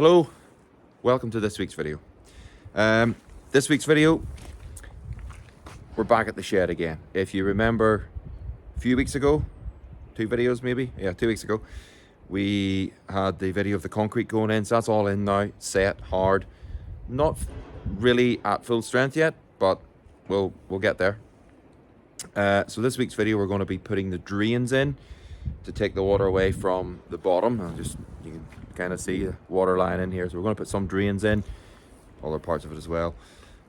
Hello, welcome to this week's video. This week's video, we're back at the shed again. If you remember a few weeks ago, 2 videos maybe, yeah, 2 weeks ago, we had the video of the concrete going in, so that's all in now, set, hard. Not really at full strength yet, but we'll get there. So this week's video, we're going to be putting the drains in to take the water away from the bottom. You can kind of see the water line in here, so we're going to put some drains in, other parts of it as well,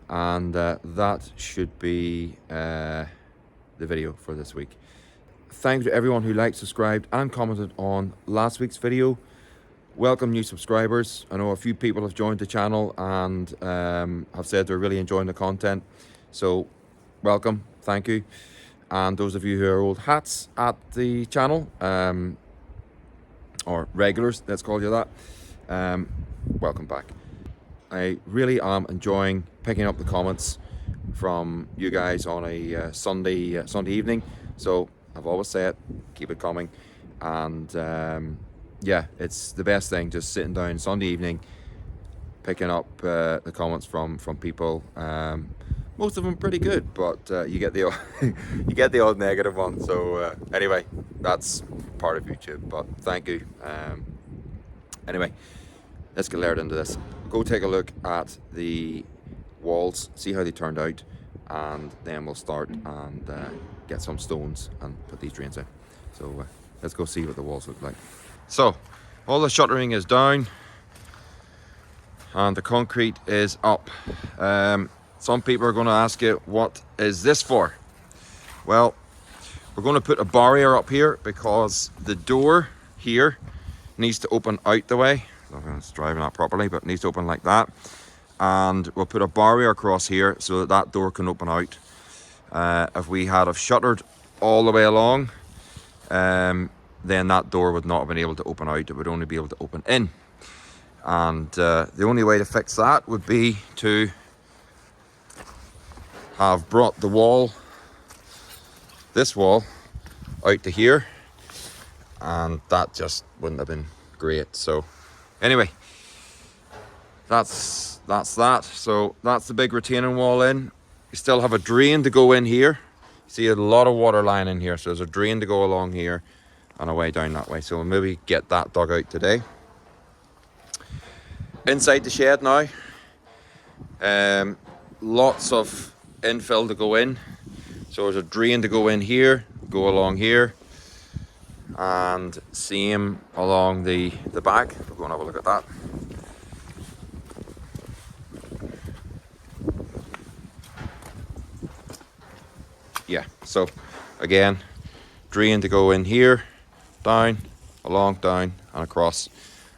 and that should be the video for this week. Thank you to everyone who liked, subscribed and commented on last week's video. Welcome new subscribers. I know a few people have joined the channel and have said they're really enjoying the content, so welcome, thank you. And those of you who are old hats at the channel, or regulars, let's call you that, welcome back. I really am enjoying picking up the comments from you guys on a Sunday evening. So I've always said, keep it coming. And yeah, it's the best thing, just sitting down Sunday evening, picking up the comments from people. Most of them pretty good, but you get the you get the odd negative one. So anyway, that's part of YouTube. But thank you. Anyway, let's get layered into this. Go take a look at the walls, see how they turned out, and then we'll start and get some stones and put these drains in. So let's go see what the walls look like. So all the shuttering is down and the concrete is up. Some people are going to ask you, what is this for? Well, we're going to put a barrier up here because the door here needs to open out the way. I don't know if it's driving that properly, but it needs to open like that. And we'll put a barrier across here so that that door can open out. If we had have shuttered all the way along, then that door would not have been able to open out. It would only be able to open in. And the only way to fix that would be to have brought the wall, this wall, out to here, and that just wouldn't have been great. So anyway, that's that. So that's the big retaining wall in. You still have a drain to go in here. See a lot of water line in here, so there's a drain to go along here and away down that way. So we'll maybe get that dug out today. Inside the shed now, lots of infill to go in. So there's a drain to go in here, go along here, and same along the back. We'll go and have a look at that. Yeah, so again, drain to go in here, down, along, down and across,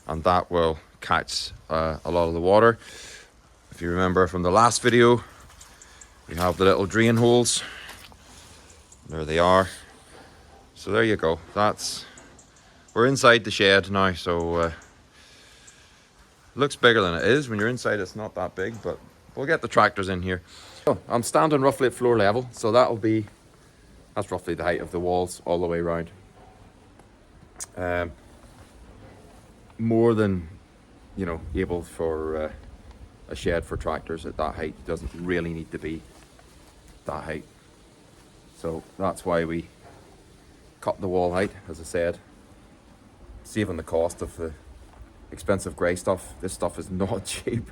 and that will catch a lot of the water. If you remember from the last video, we have the little drain holes. There they are. So there you go. We're inside the shed now, so looks bigger than it is. When you're inside, it's not that big, but we'll get the tractors in here. So I'm standing roughly at floor level, so that's roughly the height of the walls all the way around. More than, able for a shed for tractors at that height. It doesn't really need to be that height. So that's why we cut the wall height, as I said, saving the cost of the expensive grey stuff. This stuff is not cheap.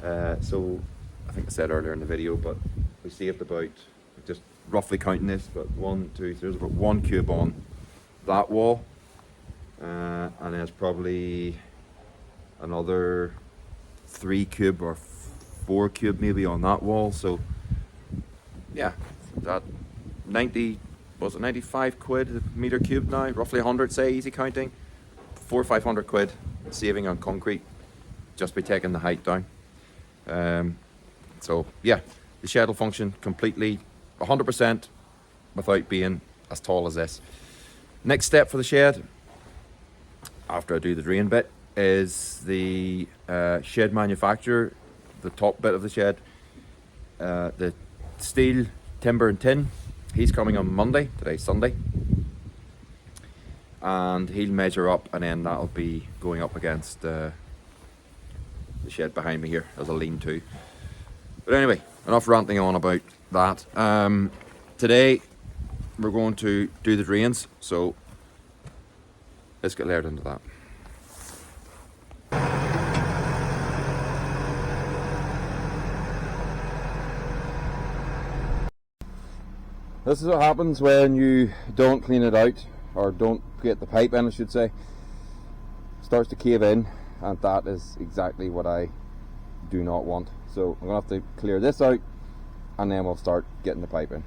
So I think I said earlier in the video, but we saved about, just roughly counting this, but 1, 2, 3, there's about 1 cube on that wall, and there's probably another 3 cube or 4 cube maybe on that wall. So yeah, that 95 quid a meter cube now, roughly 100, say, easy counting, 400 or 500 quid saving on concrete just by taking the height down. So yeah, the shed will function completely 100% without being as tall as this. Next step for the shed, after I do the drain bit, is the shed manufacturer, the top bit of the shed, the steel, timber and tin. He's coming on Monday, today's Sunday, and he'll measure up, and then that'll be going up against the shed behind me here as a lean-to. But anyway, enough ranting on about that. Today we're going to do the drains, so let's get layered into that. This is what happens when you don't clean it out, or don't get the pipe in, I should say. It starts to cave in, and that is exactly what I do not want. So I'm going to have to clear this out, and then we'll start getting the pipe in.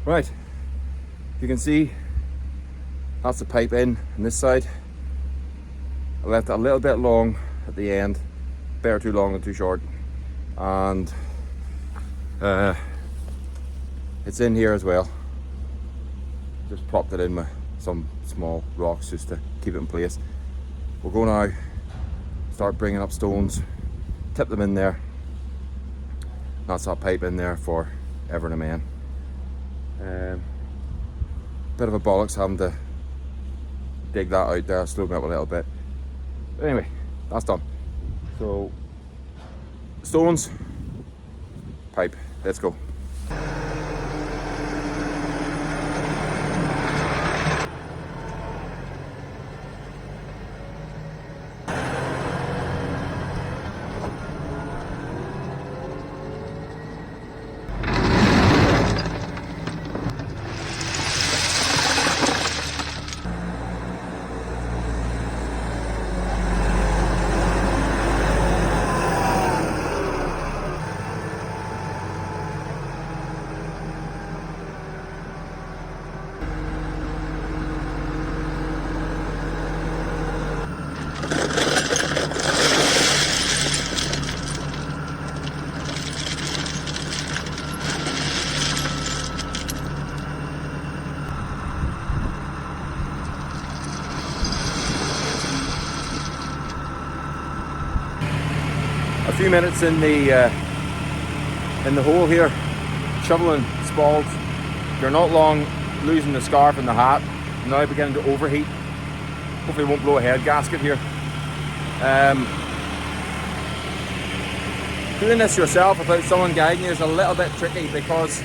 Right, you can see that's the pipe in on this side. I left it a little bit long at the end, better too long than too short, and it's in here as well. Just propped it in with some small rocks just to keep it in place. We'll go now, start bringing up stones, tip them in there. That's that pipe in there for ever and amen. Bit of a bollocks having to dig that out there, slowed me up a little bit. But anyway, that's done. So, stones, pipe, let's go. A few minutes in the hole here, shoveling spalds. You're not long losing the scarf and the hat. Now beginning to overheat. Hopefully it won't blow a head gasket here. Doing this yourself without someone guiding you is a little bit tricky because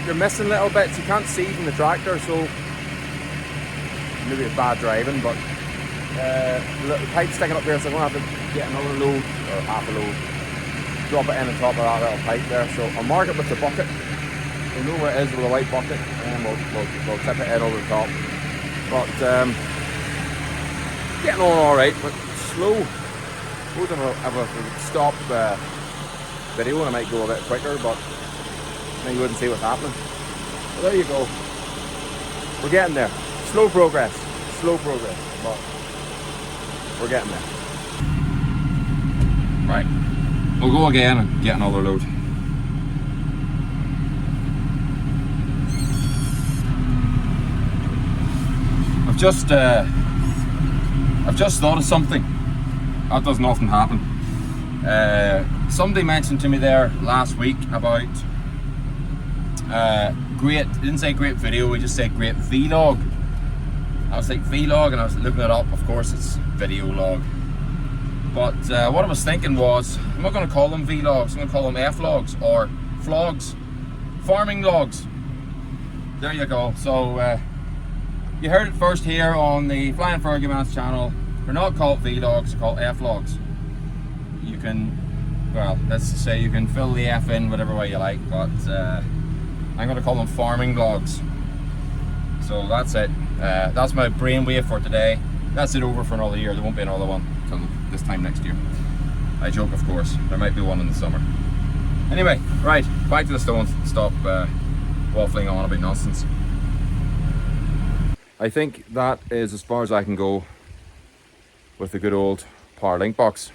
you're missing little bits. You can't see from the tractor, so maybe it's bad driving, but the pipe's sticking up here, so I'm going to have to get another load, or half a load, drop it in on top of that little pipe there. So I'll mark it with the bucket. We'll know where it is with a white bucket, and we'll tip it in over the top. But getting on alright, but slow. Suppose if I stop video and I might go a bit quicker, but then you wouldn't see what's happening. But there you go. We're getting there. Slow progress, but we're getting there. Right, we'll go again and get another load. I've just thought of something. That doesn't often happen. Somebody mentioned to me there last week about great, didn't say great video, we just said great vlog. I was like vlog, and I was looking it up. Of course it's video log. But what I was thinking was, I'm not going to call them vlogs, I'm going to call them F-logs or vlogs, farming logs. There you go. So you heard it first here on the Flying Fergie Man's channel. They're not called vlogs, they're called F-logs. You can well, let's say you can fill the F in whatever way you like, but I'm going to call them farming vlogs. So that's it. That's my brainwave for today. That's it over for another year. There won't be another one until this time next year. I joke, of course. There might be one in the summer. Anyway, right, back to the stones. Stop waffling on about nonsense. I think that is as far as I can go with the good old power link box,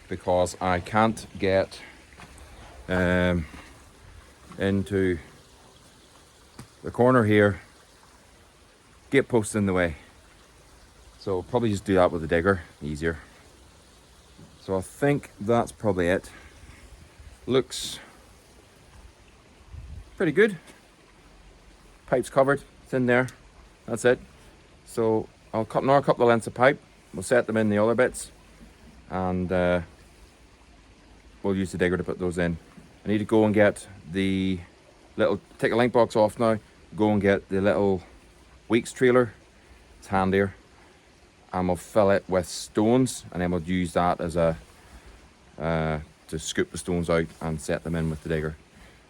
because I can't get into the corner here. Gate post in the way, so probably just do that with the digger, easier. So I think that's probably it. Looks pretty good. Pipe's covered, it's in there. That's it. So I'll cut another couple of lengths of pipe. We'll set them in the other bits, and we'll use the digger to put those in. I need to go and get the little, take the link box off now, go and get the little Weeks trailer. It's handier, and we'll fill it with stones, and then we'll use that as a to scoop the stones out and set them in with the digger.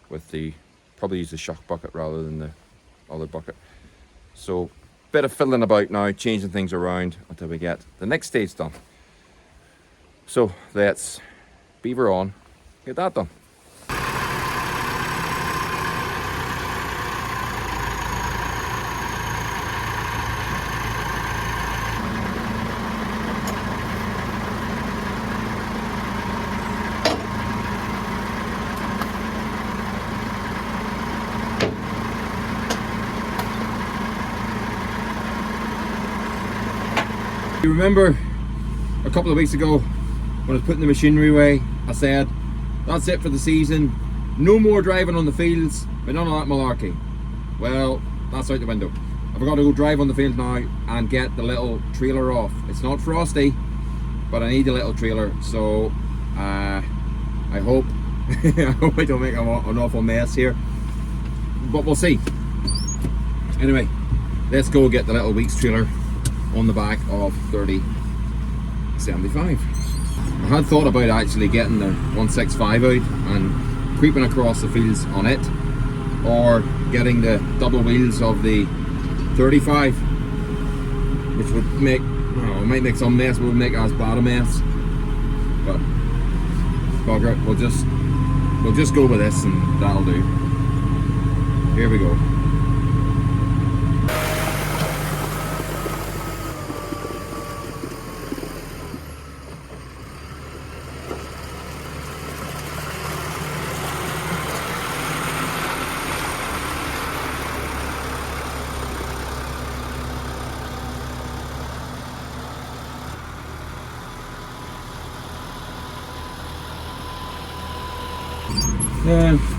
With the, probably use the shuck bucket rather than the other bucket. So bit of fiddling about now, changing things around until we get the next stage done. So let's beaver on, get that done. You remember a couple of weeks ago when I was putting the machinery away, I said that's it for the season, no more driving on the fields, but none of that malarkey. Well, that's out the window. I've got to go drive on the field now and get the little trailer off. It's not frosty, but I need the little trailer, so I hope I hope I don't make an awful mess here, but we'll see. Anyway, let's go get the little Weeks trailer on the back of 3075. I had thought about actually getting the 165 out and creeping across the fields on it, or getting the double wheels of the 35, which would make, well, it might make some mess, but would make as bad a mess. But bugger it, we'll just go with this and that'll do. Here we go.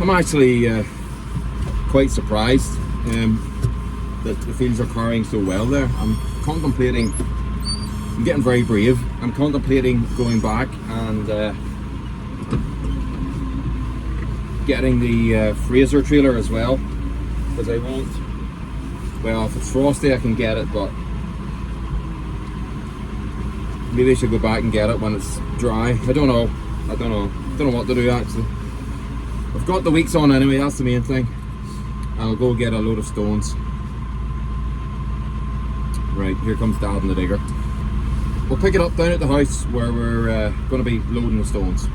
I'm actually quite surprised that the fields are carrying so well there. I'm getting very brave. I'm contemplating going back and getting the Fraser trailer as well, because I won't, well, if it's frosty I can get it, but maybe I should go back and get it when it's dry. I don't know what to do actually. I've got the Weeks on anyway, that's the main thing. I'll go get a load of stones. Right, here comes Dad and the digger. We'll pick it up down at the house where we're going to be loading the stones.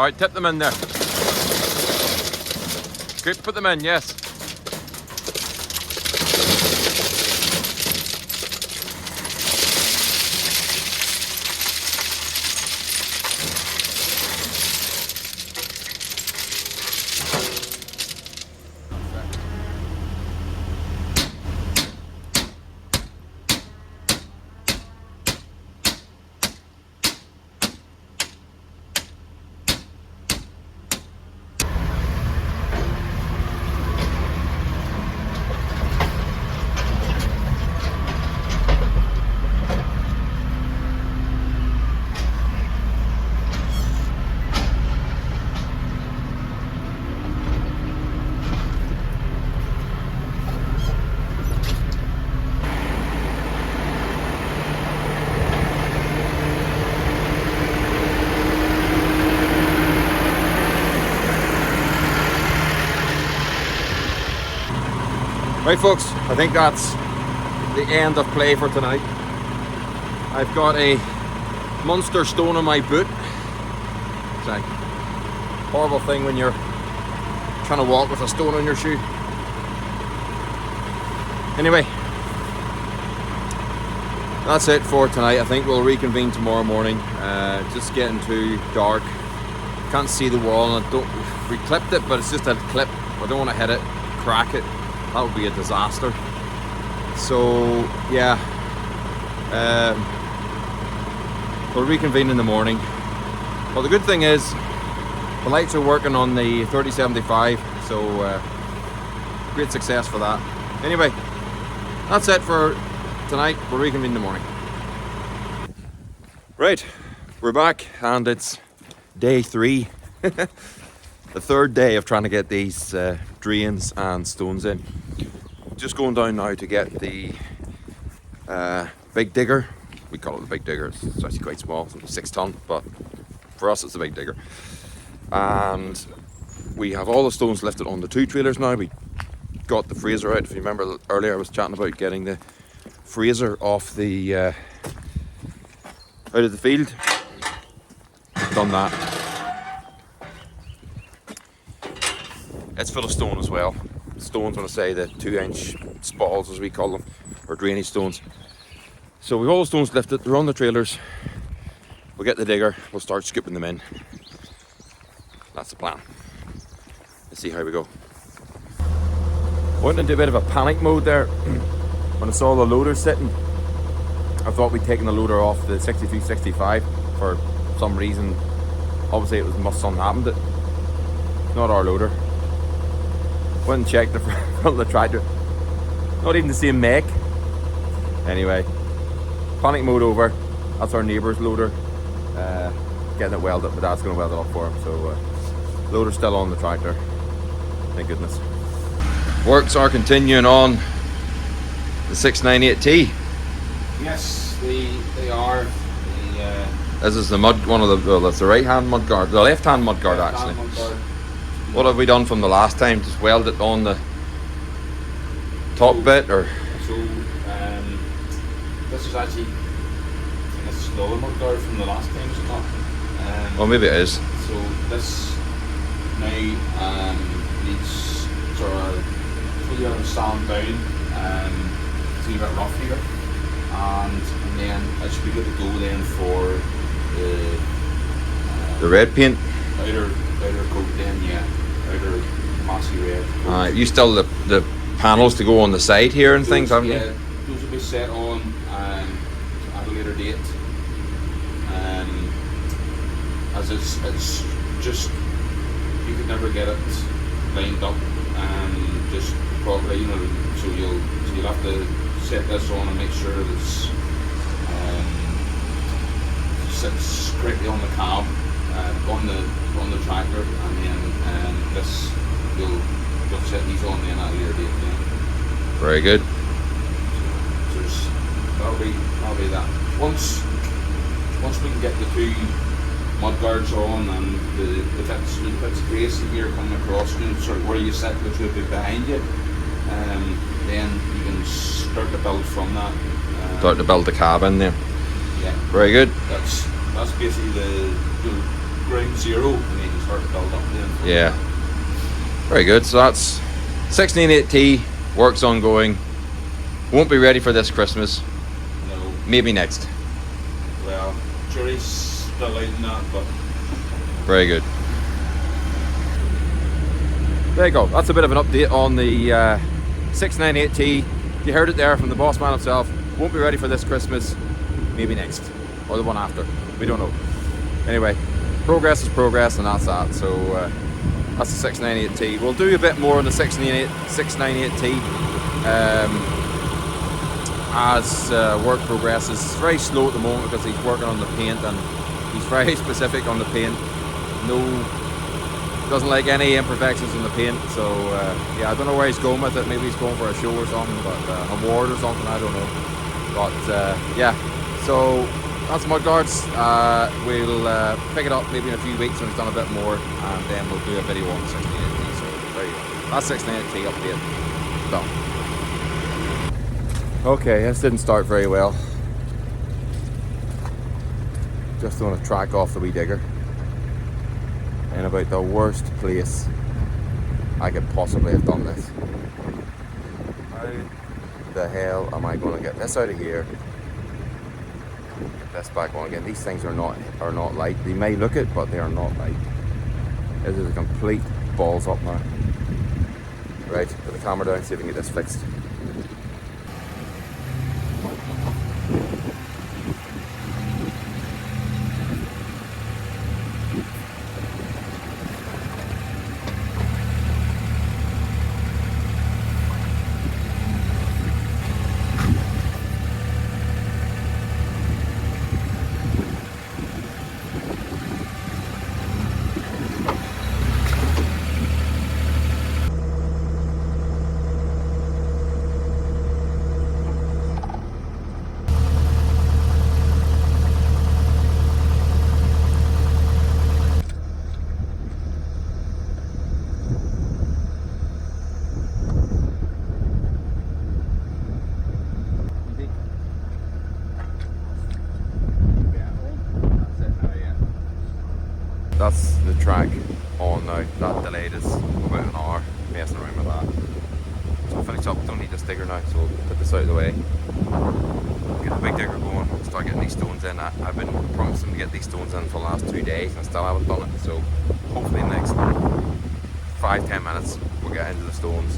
Alright, tip them in there. Good, put them in, yes. Right folks, I think that's the end of play for tonight. I've got a monster stone on my boot. It's a horrible thing when you're trying to walk with a stone on your shoe. Anyway, that's it for tonight. I think we'll reconvene tomorrow morning. Just getting too dark. Can't see the wall, and we clipped it, but it's just a clip. I don't want to hit it, crack it. That would be a disaster. So yeah, we'll reconvene in the morning. Well, the good thing is the lights are working on the 3075, so great success for that. Anyway, that's it for tonight. We'll reconvene in the morning. Right, we're back, and it's day 3. The third day of trying to get these drains and stones in. Just going down now to get the big digger. We call it the big digger. It's actually quite small, it's only 6 ton, but for us it's the big digger. And we have all the stones lifted on the 2 trailers now. We got the freezer out. If you remember earlier, I was chatting about getting the freezer off the out of the field. Done that. It's full of stone as well. Stones, when I say the 2-inch spalls as we call them, or drainage stones. So we've all the stones lifted, they're on the trailers. We'll get the digger, we'll start scooping them in. That's the plan. Let's see how we go. Went into a bit of a panic mode there when I saw the loader sitting. I thought we'd taken the loader off the 6365 for some reason. Obviously it must have happened. It's not our loader. Went and checked the front of the tractor. Not even the same make. Anyway, panic mode over. That's our neighbour's loader. Getting it welded. My dad's going to weld it up for him. So loader's still on the tractor. Thank goodness. Works are continuing on the 698T. Yes, they are. This is the mud. One of the. Well, that's the right-hand mud guard. The left-hand mud guard actually. Mud guard. What have we done from the last time? Just weld it on the top bit, or? So, this is actually a slower mud guard from the last time, is it not? Well, maybe it is. So this now needs sort of fully on sand down. It's a bit rough here, and then it should be good to go then for the red paint. Outer coat then, yeah. Outer mossy red. You still the panels to go on the side here and things, haven't you? Yeah, those will be set on at a later date. As it's just, you could never get it lined up just properly, you know. So you'll have to set this on and make sure that it's sits correctly on the cab. On the tractor, and then this you'll set these on then at a later date then. Very good. So that'll be that. Once we can get the 2 mud guards on and the bits of bracing here coming across, you know, sort of where you sit, which will be behind you, then you can start to build from that. Start to build the cab in there. Yeah. Very good. That's basically the ground zero, and then you start to build up then. Yeah. Very good. So that's 16.8T, work's ongoing. Won't be ready for this Christmas. No. Maybe next. Well, jury's still out in that, but Very good. There you go. That's a bit of an update on the 698T. You heard it there from the boss man himself. Won't be ready for this Christmas. Maybe next. Or the one after. We don't know. Anyway, progress is progress, and that's that. So that's the 698T. We'll do a bit more on the 698T as work progresses. It's very slow at the moment because he's working on the paint, and he's very specific on the paint. Doesn't like any imperfections in the paint. So yeah, I don't know where he's going with it. Maybe he's going for a show or something, but award or something, I don't know. But yeah, so that's mudguards. We'll pick it up maybe in a few weeks when he's done a bit more, and then we'll do a video on the 698T. So there you go. That's 698T update. Done. Okay, this didn't start very well. Just doing a track off the wee digger in about the worst place I could possibly have done this. How the hell am I going to get this out of here? Get this back on again. These things are not light. They may look it, but they are not light. This is a complete balls up now. Right, put the camera down, see if we can get this fixed. That's the track on now. That delayed us about an hour messing around with that. So we'll finish up. Don't need this digger now, so we'll put this out of the way. Get the big digger going, start getting these stones in. I've been promising to get these stones in for the last 2 days and I still haven't done it. So hopefully in the next 5-10 minutes we'll get into the stones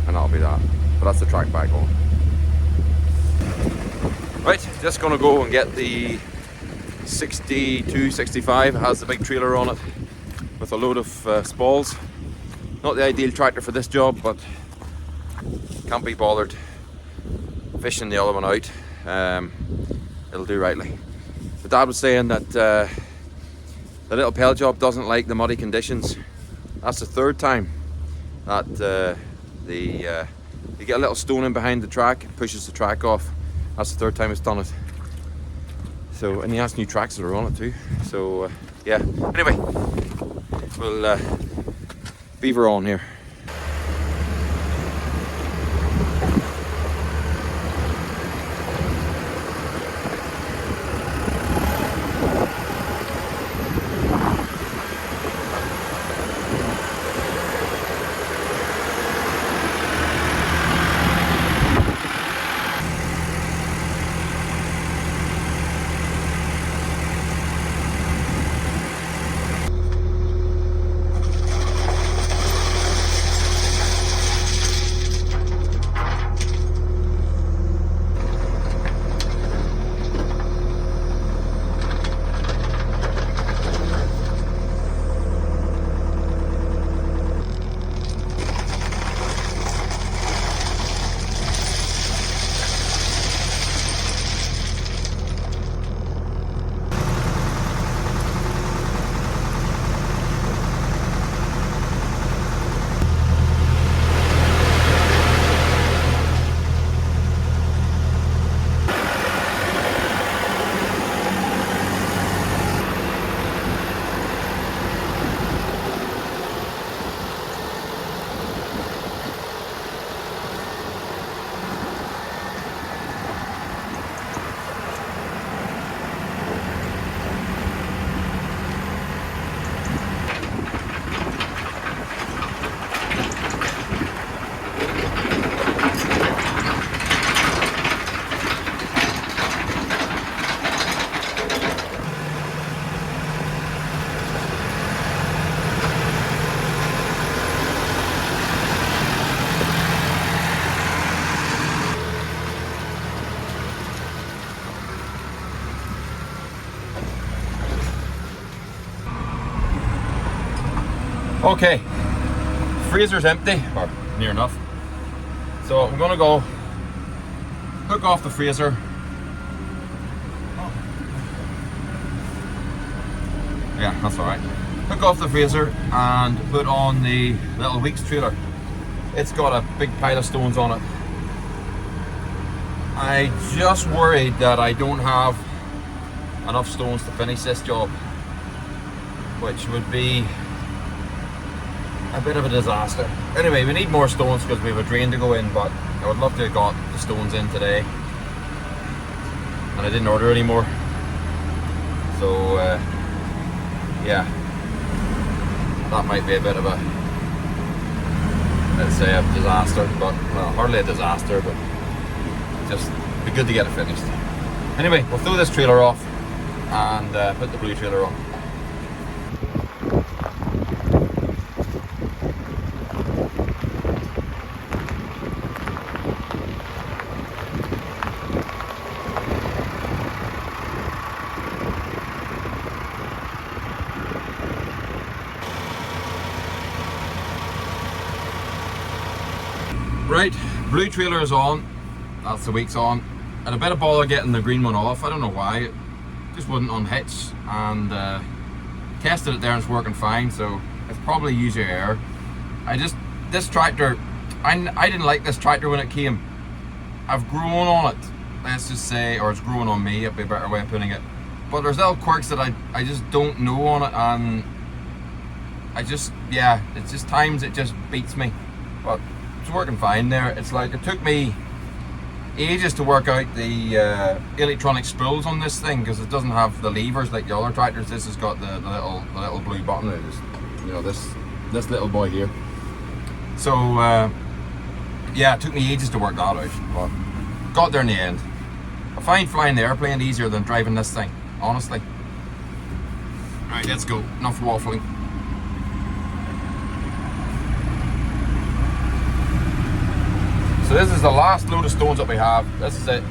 and that'll be that. But that's the track back on. Right, just gonna go and get the 6265. It has the big trailer on it with a load of spalls. Not the ideal tractor for this job, but can't be bothered fishing the other one out. It'll do rightly. The dad was saying that the little Pel Job doesn't like the muddy conditions. That's the third time that you get a little stone in behind the track, it pushes the track off. That's the third time it's done it. So, and he has new tracks that are on it too. So, yeah. Anyway, we'll beaver on here. Okay, freezer's empty, or near enough. So I'm gonna go hook off the freezer. Yeah, that's alright. Hook off the freezer and put on the little Weeks trailer. It's got a big pile of stones on it. I just worried that I don't have enough stones to finish this job, which would be a bit of a disaster. Anyway, we need more stones because we have a drain to go in, but I would love to have got the stones in today, and I didn't order any more. So yeah, that might be a bit of a, let's say, a disaster, but well, hardly a disaster, but just be good to get it finished. Anyway, we'll throw this trailer off and put the blue trailer on. Right, blue trailer is on. That's the Weeks on. And a bit of bother getting the green one off. I don't know why. It just wouldn't unhitch, and tested it there and it's working fine, so it's probably user error. This tractor, I didn't like this tractor when it came. I've grown on it, let's just say, or it's grown on me, it'd be a better way of putting it. But there's little quirks that I just don't know on it, and yeah, it's just times it just beats me. But it's working fine there. It's like, it took me ages to work out the electronic spools on this thing, because it doesn't have the levers like the other tractors. This has got the little blue button. It just, you know, this little boy here. So yeah, it took me ages to work that out, but got there in the end. I find flying the airplane easier than driving this thing, honestly. Right, let's go. Enough waffling. So this is the last load of stones that we have. This is it.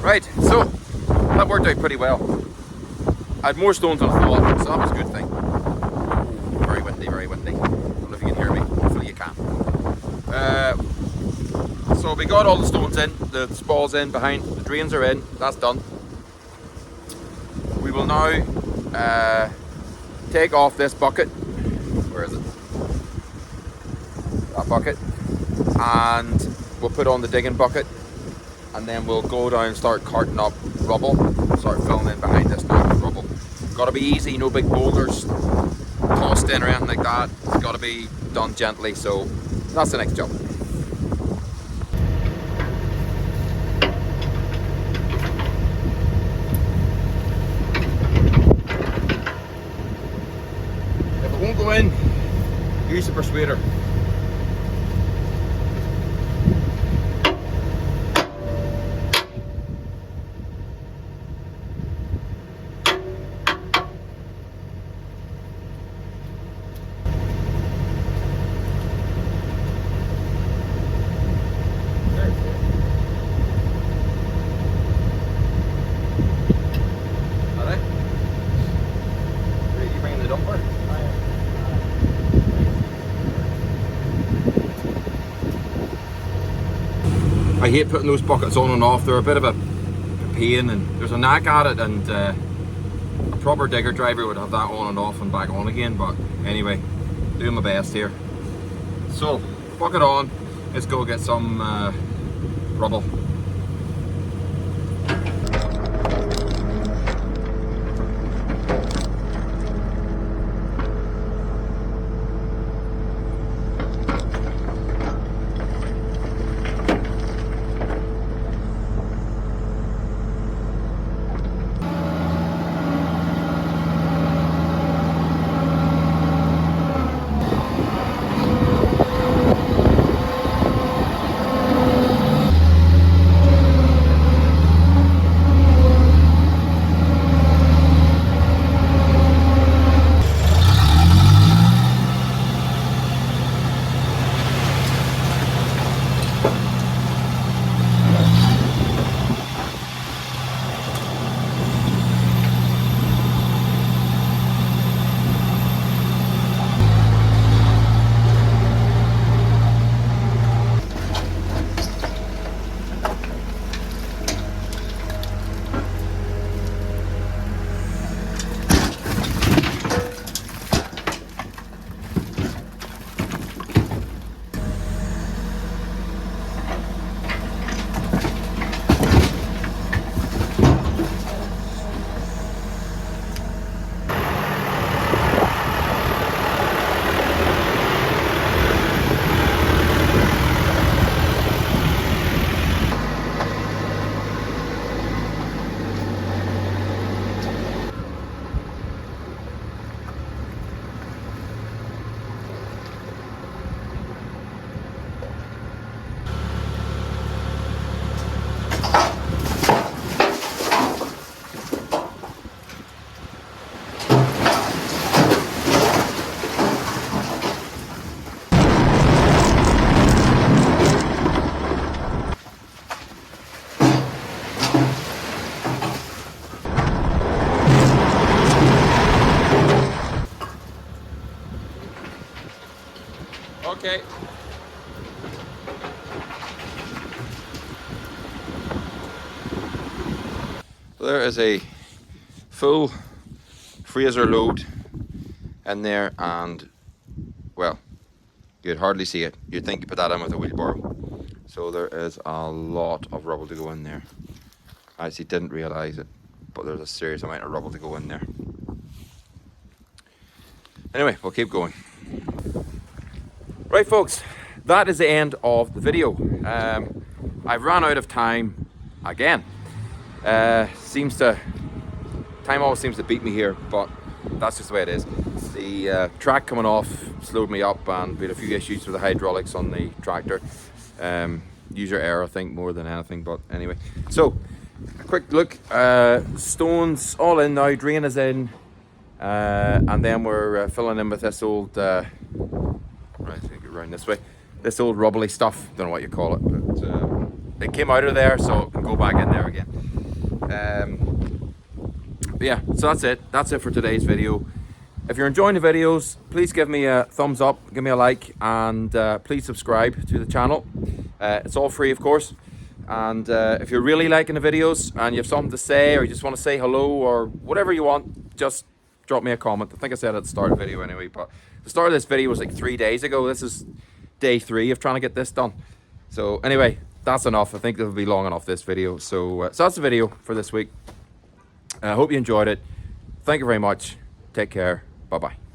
Right, so that worked out pretty well. I had more stones than I thought, so that was a good thing. Very windy, very windy. I don't know if you can hear me. Hopefully you can. So we got all the stones in, the spalls in behind, the drains are in, that's done. We will now take off this bucket. Where is it? That bucket. And we'll put on the digging bucket. And then we'll go down and start carting up rubble, start filling in behind this now with rubble. Gotta be easy, no big boulders tossed in or anything like that. It's gotta be done gently, so that's the next job. If it won't go in, use the persuader. I hate putting those buckets on and off. They're a bit of a pain, and there's a knack at it, and a proper digger driver would have that on and off and back on again. But anyway, doing my best here. So bucket on, let's go get some rubble. Okay. There is a full freezer load in there, and well, you'd hardly see it. You'd think you put that in with a wheelbarrow. So there is a lot of rubble to go in there. I actually didn't realise it, but there's a serious amount of rubble to go in there. Anyway, we'll keep going. Right folks, that is the end of the video. I've run out of time again. Time always seems to beat me here, but that's just the way it is. The track coming off slowed me up, and we had a few issues with the hydraulics on the tractor. User error, I think, more than anything, but anyway. So, a quick look. Stones all in now, drain is in, and then we're filling in with this old, right, I think around this way, this old rubbly stuff, don't know what you call it, but it came out of there, so it can go back in there again. But yeah, so that's it for today's video. If you're enjoying the videos, please give me a thumbs up, give me a like, and please subscribe to the channel. It's all free, of course. And if you're really liking the videos and you have something to say, or you just want to say hello, or whatever you want, just drop me a comment. I think I said at the start of the video anyway, but the start of this video was like 3 days ago. This is day 3 of trying to get this done. So anyway, that's enough. I think it'll be long enough, this video. So that's the video for this week. I hope you enjoyed it. Thank you very much. Take care. Bye-bye.